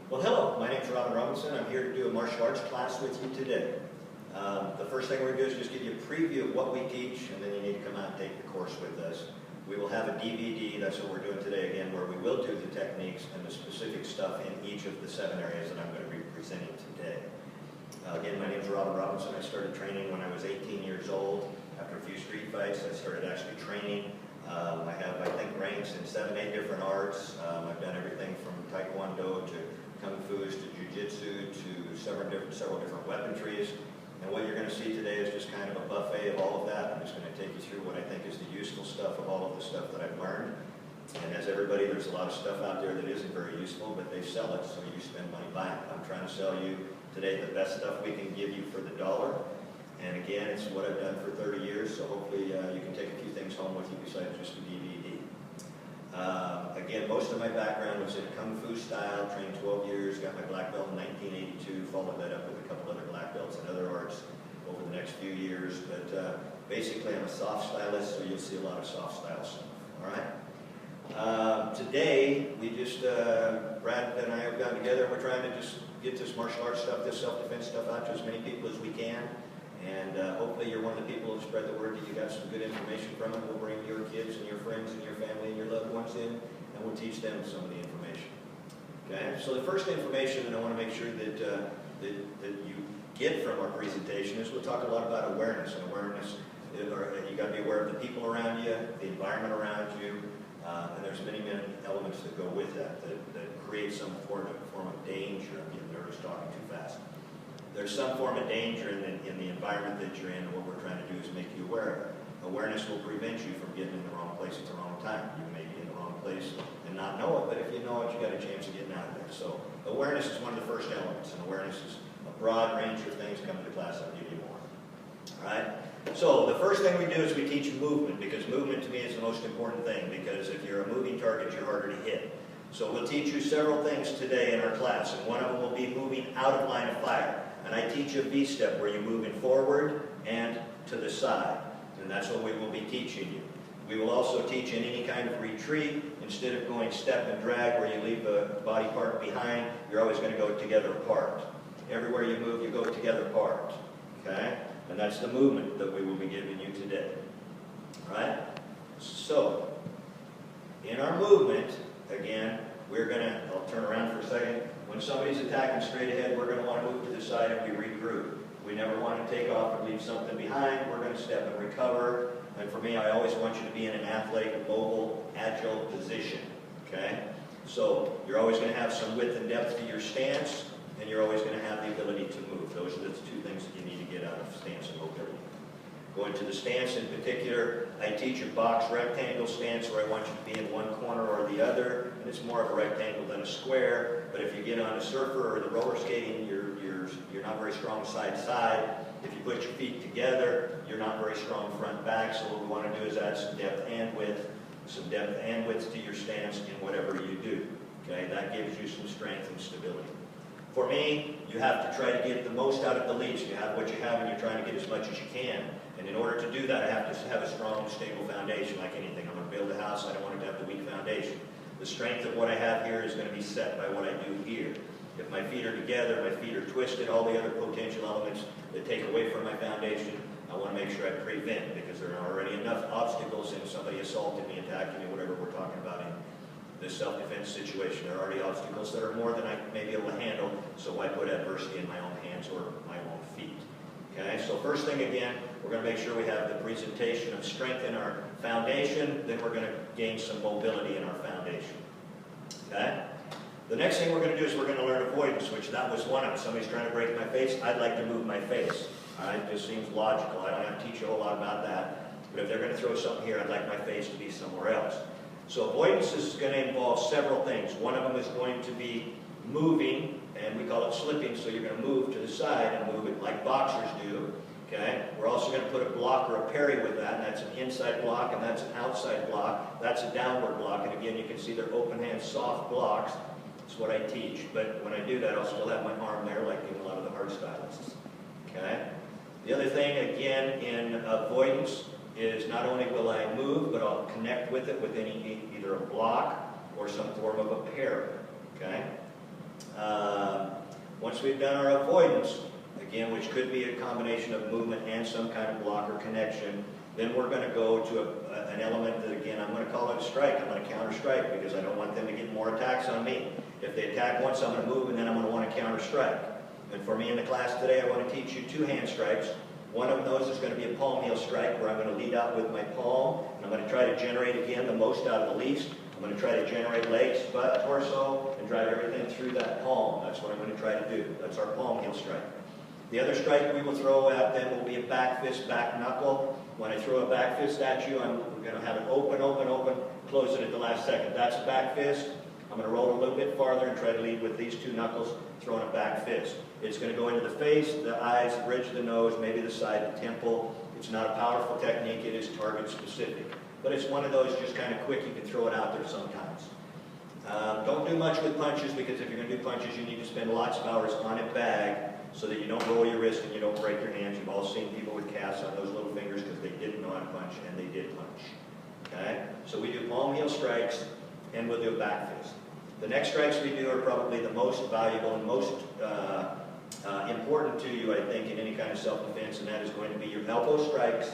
Well, hello, my name is Aurora Oregon. I'm here to do a martial arts class with you today. The first thing we're going to do is just give you a preview of what we teach, and then you need to come out and take the course with us. We will have a DVD, that's what we're doing today again, where we will do the techniques and the specific stuff in each of the 7 areas that I'm going to be presenting today. Again, my name is Aurora Oregon. I started training when I was 18 years old. After a few street fights, I started actually training. I have, I think, ranks in 7, 8 different arts. I've done everything from Taekwondo to Kung Fu's to Jiu-Jitsu to several different weaponries. And what you're going to see today is just kind of a buffet of all of that. I'm just going to take you through what I think is the useful stuff of all of the stuff that I've learned. And as everybody, there's a lot of stuff out there that isn't very useful, but they sell it, so you spend money buying it. I'm trying to sell you today the best stuff we can give you for the dollar. And again, it's what I've done for 30 years, so hopefully you can take a few things home with you besides just a DVD. Again, most of my background was in Kung Fu style, trained 12 years, got my black belt in 1982, followed that up with a couple other black belts and other arts over the next few years. But basically, I'm a soft stylist, so you'll see a lot of soft style stuff. All right. Today, we just, Brad and I have gotten together, and we're trying to just get this martial arts stuff, this self-defense stuff out to as many people as we can. And hopefully you're one of the people who spread the word that you got some good information from it. We'll bring your kids and your friends and your family and your loved ones in, and we'll teach them some of the information. Okay? So the first information that I want to make sure that, that you get from our presentation is we'll talk a lot about awareness. And awareness, you got to be aware of the people around you, the environment around you, and there's many elements that go with that create some form of danger. I'm getting nervous talking too fast. There's some form of danger in the environment that you're in, and what we're trying to do is make you aware of it. Awareness will prevent you from getting in the wrong place at the wrong time. You may be in the wrong place and not know it, but if you know it, you got a chance of getting out of there. So awareness is one of the first elements, and awareness is a broad range of things. Come to class, I'll give you more. All right? So the first thing we do is we teach movement, because movement to me is the most important thing, because if you're a moving target, you're harder to hit. So we'll teach you several things today in our class, and one of them will be moving out of line of fire. And I teach a V-step where you're moving forward and to the side. And that's what we will be teaching you. We will also teach in any kind of retreat. Instead of going step and drag where you leave a body part behind, you're always going to go together apart. Everywhere you move, you go together apart. Okay? And that's the movement that we will be giving you today. All right? So, in our movement, again, we're going to, I'll turn around for a second. When somebody's attacking straight ahead, we're going to want to move to the side and we regroup. We never want to take off and leave something behind. We're going to step and recover. And for me, I always want you to be in an athletic, mobile, agile position. Okay? So you're always going to have some width and depth to your stance, and you're always going to have the ability to move. Those are the 2 things that you need to get out of stance and mobility. Going to the stance in particular, I teach a box rectangle stance where I want you to be in one corner or the other, and it's more of a rectangle than a square. But if you get on a surfer or the roller skating, you're not very strong side to side. If you put your feet together, you're not very strong front back. So what we want to do is add some depth and width to your stance in whatever you do. Okay, that gives you some strength and stability. For me, you have to try to get the most out of the least. You have what you have, and you're trying to get as much as you can. And in order to do that, I have to have a strong, stable foundation like anything. I'm going to build a house. I don't want it to have the weak foundation. The strength of what I have here is going to be set by what I do here. If my feet are together, my feet are twisted, all the other potential elements that take away from my foundation, I want to make sure I prevent, because there are already enough obstacles in somebody assaulting me, attacking me, whatever we're talking about in this self-defense situation. There are already obstacles that are more than I may be able to handle, so why put adversity in my own hands or my own feet? Okay, so first thing again, we're going to make sure we have the presentation of strength in our foundation, then we're going to gain some mobility in our foundation. Okay? The next thing we're going to do is we're going to learn avoidance, which that was one of them. Somebody's trying to break my face, I'd like to move my face. All right, it just seems logical. I don't have to teach you a whole lot about that. But if they're going to throw something here, I'd like my face to be somewhere else. So avoidance is going to involve several things. One of them is going to be moving, and we call it slipping, so you're going to move to the side and move it like boxers do. Okay? We're also going to put a block or a parry with that, and that's an inside block, and that's an outside block. That's a downward block, and again, you can see they're open hand, soft blocks. That's what I teach. But when I do that, I'll still have my arm there, like in a lot of the hard stylists. Okay? The other thing, again, in avoidance is not only will I move, but I'll connect with it with either a block or some form of a parry. Okay? Once we've done our avoidance, again, which could be a combination of movement and some kind of block or connection, then we're going to go to an element that, again, I'm going to call it a strike. I'm going to counter strike because I don't want them to get more attacks on me. If they attack once, I'm going to move, and then I'm going to want to counter strike. And for me in the class today, I want to teach you 2 hand strikes. One of those is going to be a palm heel strike, where I'm going to lead out with my palm, and I'm going to try to generate, again, the most out of the least. I'm going to try to generate legs, butt, torso, and drive everything through that palm. That's what I'm going to try to do. That's our palm heel strike. The other strike we will throw at them will be a back fist, back knuckle. When I throw a back fist at you, we're going to have it open, open, open, close it at the last second. That's a back fist. I'm going to roll a little bit farther and try to lead with these 2 knuckles, throwing a back fist. It's going to go into the face, the eyes, the bridge of the nose, maybe the side, the temple. It's not a powerful technique. It is target specific. But it's one of those just kind of quick. You can throw it out there sometimes. Don't do much with punches, because if you're going to do punches, you need to spend lots of hours on a bag so that you don't roll your wrist and you don't break your hands. You've all seen people with casts on those little fingers because they didn't know how to punch, and they did punch. Okay? So we do palm heel strikes, and we'll do a back fist. The next strikes we do are probably the most valuable and most important to you, I think, in any kind of self-defense, and that is going to be your elbow strikes.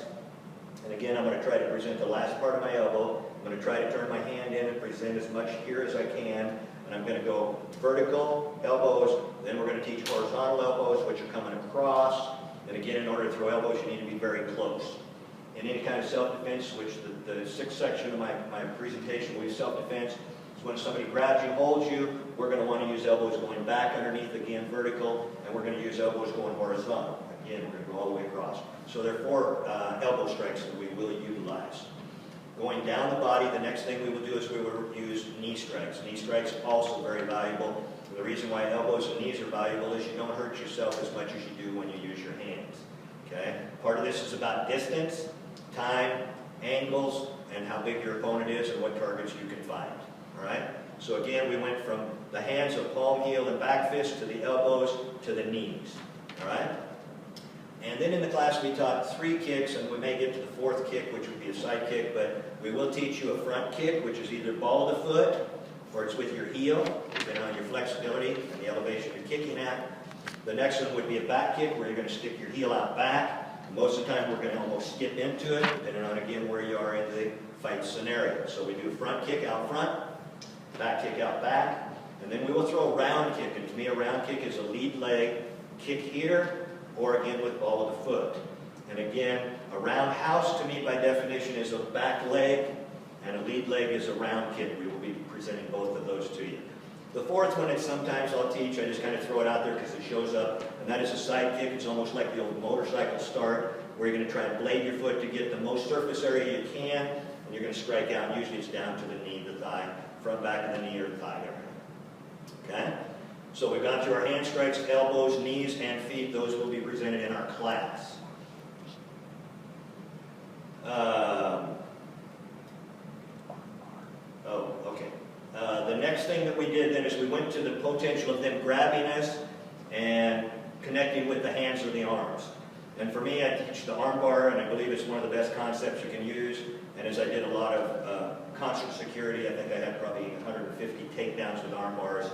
And again, I'm going to try to present the last part of my elbow. I'm going to try to turn my hand in and present as much here as I can. And I'm going to go vertical elbows. Then we're going to teach horizontal elbows, which are coming across. And again, in order to throw elbows, you need to be very close. In any kind of self-defense, which the 6th section of my presentation will be self-defense, is when somebody grabs you, holds you, we're going to want to use elbows going back underneath, again, vertical, and we're going to use elbows going horizontal. Again, we're going to go all the way across. So there are 4 elbow strikes that we will utilize. Going down the body, the next thing we will do is we will use knee strikes. Knee strikes are also very valuable. The reason why elbows and knees are valuable is you don't hurt yourself as much as you do when you use your hands. Okay? Part of this is about distance, time, angles, and how big your opponent is and what targets you can find. All right? So again, we went from the hands of palm, heel, and back fist to the elbows to the knees. All right? And then in the class we taught 3 kicks, and we may get to the 4th kick, which would be a side kick, but we will teach you a front kick, which is either ball of the foot, or it's with your heel, depending on your flexibility and the elevation you're kicking at. The next one would be a back kick, where you're going to stick your heel out back. Most of the time we're going to almost skip into it, depending on, again, where you are in the fight scenario. So we do a front kick out front, back kick out back, and then we will throw a round kick. And to me, a round kick is a lead leg kick here, or again with ball of the foot. And again, a roundhouse to me by definition is a back leg, and a lead leg is a round kick. We will be presenting both of those to you. The 4th one, it's sometimes I'll teach, I just kind of throw it out there because it shows up, and that is a side kick. It's almost like the old motorcycle start, where you're going to try and blade your foot to get the most surface area you can, and you're going to strike out, and usually it's down to the knee, the thigh, front, back of the knee or the thigh area. Okay? So we've gone through our hand strikes, elbows, knees, and feet. Those will be presented in our class. The next thing that we did then is we went to the potential of them grabbing us and connecting with the hands or the arms. And for me, I teach the arm bar, and I believe it's one of the best concepts you can use. And as I did a lot of concert security, I think I had probably 150 takedowns with arm bars.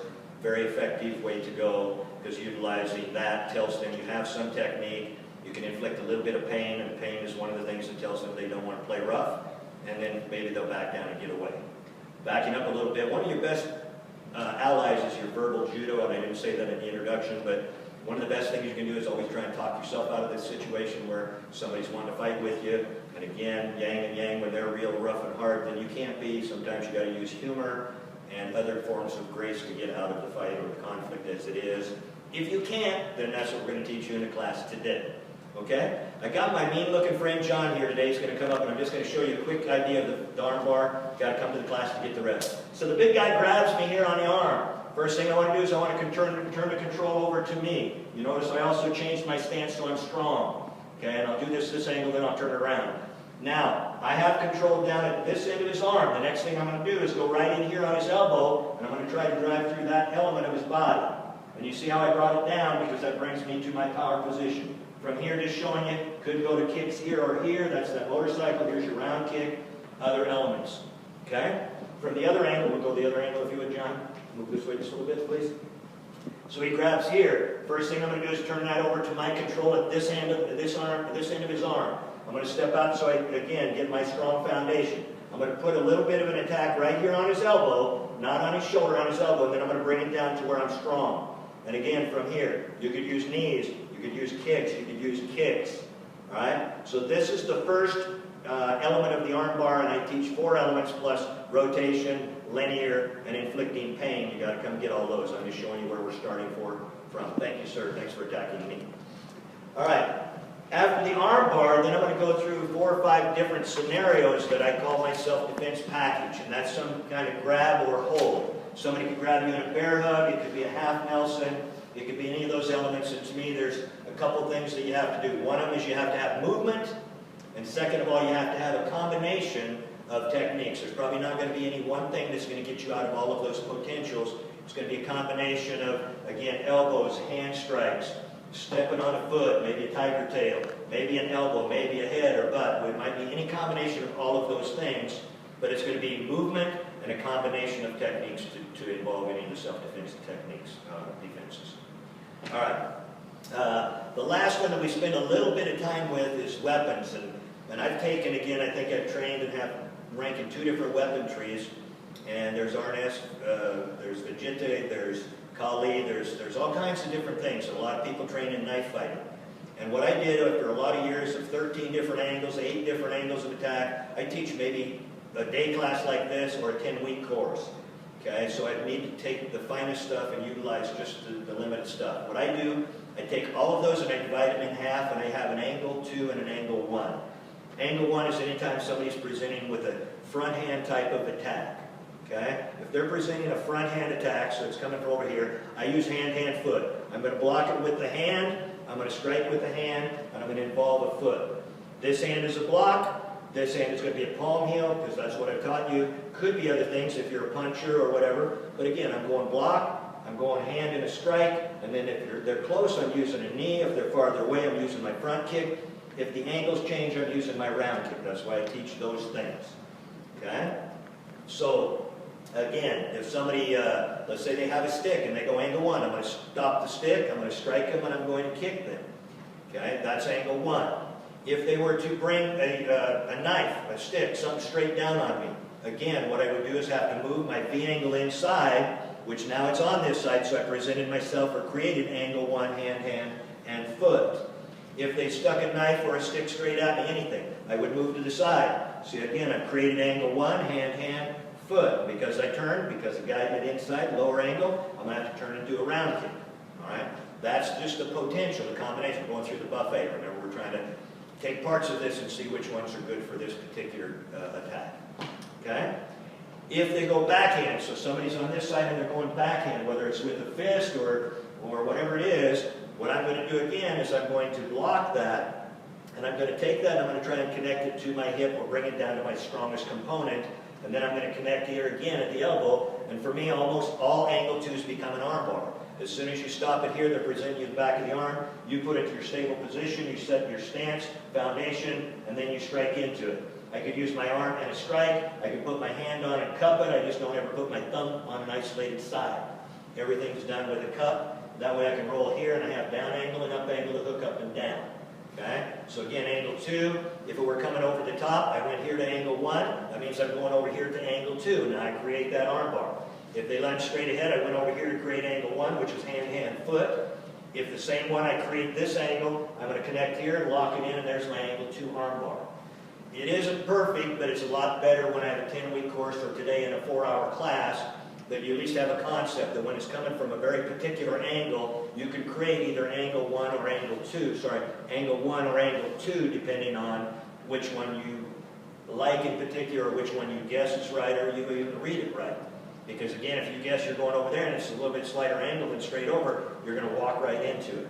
Very effective way to go, because utilizing that tells them you have some technique. You can inflict a little bit of pain, and pain is one of the things that tells them they don't want to play rough, and then maybe they'll back down and get away. Backing up a little bit, one of your best allies is your verbal judo, and I didn't say that in the introduction, but one of the best things you can do is always try and talk yourself out of this situation where somebody's wanting to fight with you, and again, yang and yang, when they're real rough and hard, then you can't be. Sometimes you got to use humor and other forms of grace to get out of the fight or the conflict as it is. If you can't, then that's what we're going to teach you in the class today. Okay? I got my mean-looking friend John here today. He's going to come up, and I'm just going to show you a quick idea of the arm bar. Got to come to the class to get the rest. So the big guy grabs me here on the arm. First thing I want to do is I want to turn the control over to me. You notice I also changed my stance so I'm strong. Okay? And I'll do this angle, then I'll turn it around. Now, I have control down at this end of his arm. The next thing I'm going to do is go right in here on his elbow, and I'm going to try to drive through that element of his body. And you see how I brought it down, because that brings me to my power position. From here, just showing you, could go to kicks here or here. That's that motorcycle. Here's your round kick. Other elements. Okay? From the other angle, we'll go the other angle if you would, John. Move this way just a little bit, please. So he grabs here. First thing I'm going to do is turn that over to my control at this end of this arm, at this end of his arm. I'm going to step out so I, again, get my strong foundation. I'm going to put a little bit of an attack right here on his elbow, not on his shoulder, on his elbow, and then I'm going to bring it down to where I'm strong. And again, from here, you could use knees, you could use kicks, you could use kicks. All right? So this is the first element of the arm bar, and I teach 4 elements plus rotation, linear, and inflicting pain. You got to come get all those. I'm just showing you where we're starting from. Thank you, sir. Thanks for attacking me. All right. After the arm bar, then I'm going to go through 4 or 5 different scenarios that I call my self-defense package, and that's some kind of grab or hold. Somebody could grab you in a bear hug. It could be a half Nelson. It could be any of those elements. And to me, there's a couple things that you have to do. One of them is you have to have movement, and second of all, you have to have a combination of techniques. There's probably not going to be any one thing that's going to get you out of all of those potentials. It's going to be a combination of, again, elbows, hand strikes, stepping on a foot, maybe a tiger tail, maybe an elbow, maybe a head or butt. It might be any combination of all of those things, but it's going to be movement and a combination of techniques to involve any of the self-defense techniques, defenses. All right. The last one that we spend a little bit of time with is weapons. And I've taken, again, I think I've trained and have rank in 2 different weapon trees. And there's Arnes, there's Vegete, there's Kali, there's all kinds of different things. So a lot of people train in knife fighting. And what I did after a lot of years of 13 different angles, 8 different angles of attack, I teach maybe a day class like this or a 10-week course. Okay, so I need to take the finest stuff and utilize just the limited stuff. What I do, I take all of those and I divide them in half, and I have an angle 2 and an angle 1. Angle 1 is anytime somebody's presenting with a front hand type of attack. Okay? If they're presenting a front hand attack, so it's coming from over here, I use hand, hand, foot. I'm going to block it with the hand, I'm going to strike with the hand, and I'm going to involve a foot. This hand is a block. This hand is going to be a palm heel, because that's what I've taught you. Could be other things if you're a puncher or whatever. But again, I'm going block, I'm going hand in a strike, and then if they're close, I'm using a knee. If they're farther away, I'm using my front kick. If the angles change, I'm using my round kick. That's why I teach those things. Okay? So, again, if somebody, let's say they have a stick and they go angle 1, I'm going to stop the stick, I'm going to strike them, and I'm going to kick them. Okay? That's angle 1. If they were to bring a knife, a stick, something straight down on me, again, what I would do is have to move my V angle inside, which now it's on this side, so I presented myself or created angle 1, hand, hand, and foot. If they stuck a knife or a stick straight at me, anything, I would move to the side. See, again, I've created angle 1, hand, hand, foot. Because I turned, because the guy did inside, lower angle, I'm going to have to turn into a round kick. All right? That's just the potential, the combination, going through the buffet. Remember, we're trying to take parts of this and see which ones are good for this particular attack. Okay? If they go backhand, so somebody's on this side and they're going backhand, whether it's with a fist or whatever it is, what I'm going to do again is I'm going to block that, and I'm going to take that and I'm going to try and connect it to my hip or bring it down to my strongest component, and then I'm going to connect here again at the elbow, and for me almost all angle 2s become an arm bar. As soon as you stop it here, they're presenting you the back of the arm, you put it to your stable position, you set your stance, foundation, and then you strike into it. I could use my arm and a strike, I could put my hand on and cup it, I just don't ever put my thumb on an isolated side. Everything's done with a cup. That way I can roll here and I have down angle and up angle to hook up and down. Okay? So again, angle 2, if it were coming over the top, I went here to angle 1, that means I'm going over here to angle 2. Now I create that arm bar. If they lunge straight ahead, I went over here to create angle 1, which is hand, hand, foot. If the same one, I create this angle, I'm going to connect here and lock it in, and there's my angle 2 arm bar. It isn't perfect, but it's a lot better when I have a 10-week course or today in a 4-hour class, that you at least have a concept that when it's coming from a very particular angle, you can create either angle 1 or angle 2, angle 1 or angle 2, depending on which one you like in particular, or which one you guess is right, or you even read it right. Because again, if you guess you're going over there and it's a little bit slighter angle than straight over, you're going to walk right into it.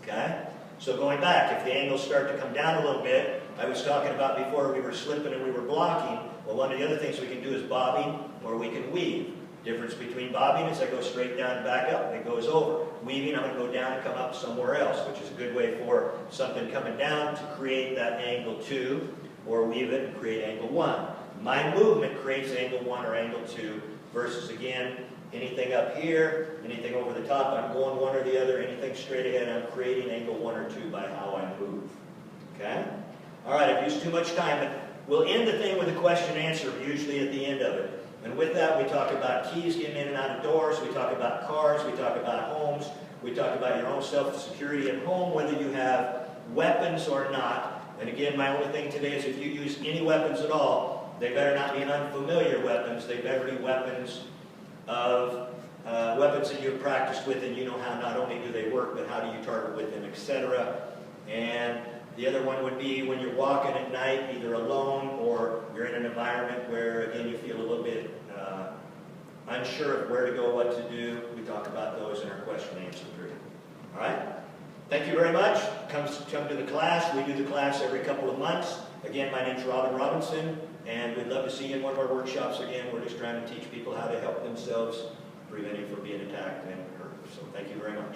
Okay? So going back, if the angles start to come down a little bit, I was talking about before we were slipping and we were blocking, well, one of the other things we can do is bobbing, or we can weave. Difference between bobbing is I go straight down and back up, and it goes over. Weaving, I'm going to go down and come up somewhere else, which is a good way for something coming down to create that angle 2, or weave it and create angle 1. My movement creates angle 1 or angle 2 versus, again, anything up here, anything over the top, I'm going one or the other, anything straight ahead, I'm creating angle 1 or 2 by how I move. Okay? All right, I've used too much time, but we'll end the thing with a question and answer, usually at the end of it. And with that, we talk about keys getting in and out of doors, we talk about cars, we talk about homes, we talk about your own self-security at home, whether you have weapons or not. And again, my only thing today is if you use any weapons at all, they better not be unfamiliar weapons, they better be weapons of weapons that you've practiced with and you know how not only do they work, but how do you target with them, etc. And the other one would be when you're walking at night, either alone or you're in an environment where, again, you feel a little bit unsure of where to go, what to do. We talk about those in our question and answer period. All right? Thank you very much. Come to the class. We do the class every couple of months. Again, my name's Robin Robinson, and we'd love to see you in one of our workshops again. We're just trying to teach people how to help themselves, preventing from being attacked and hurt. So thank you very much.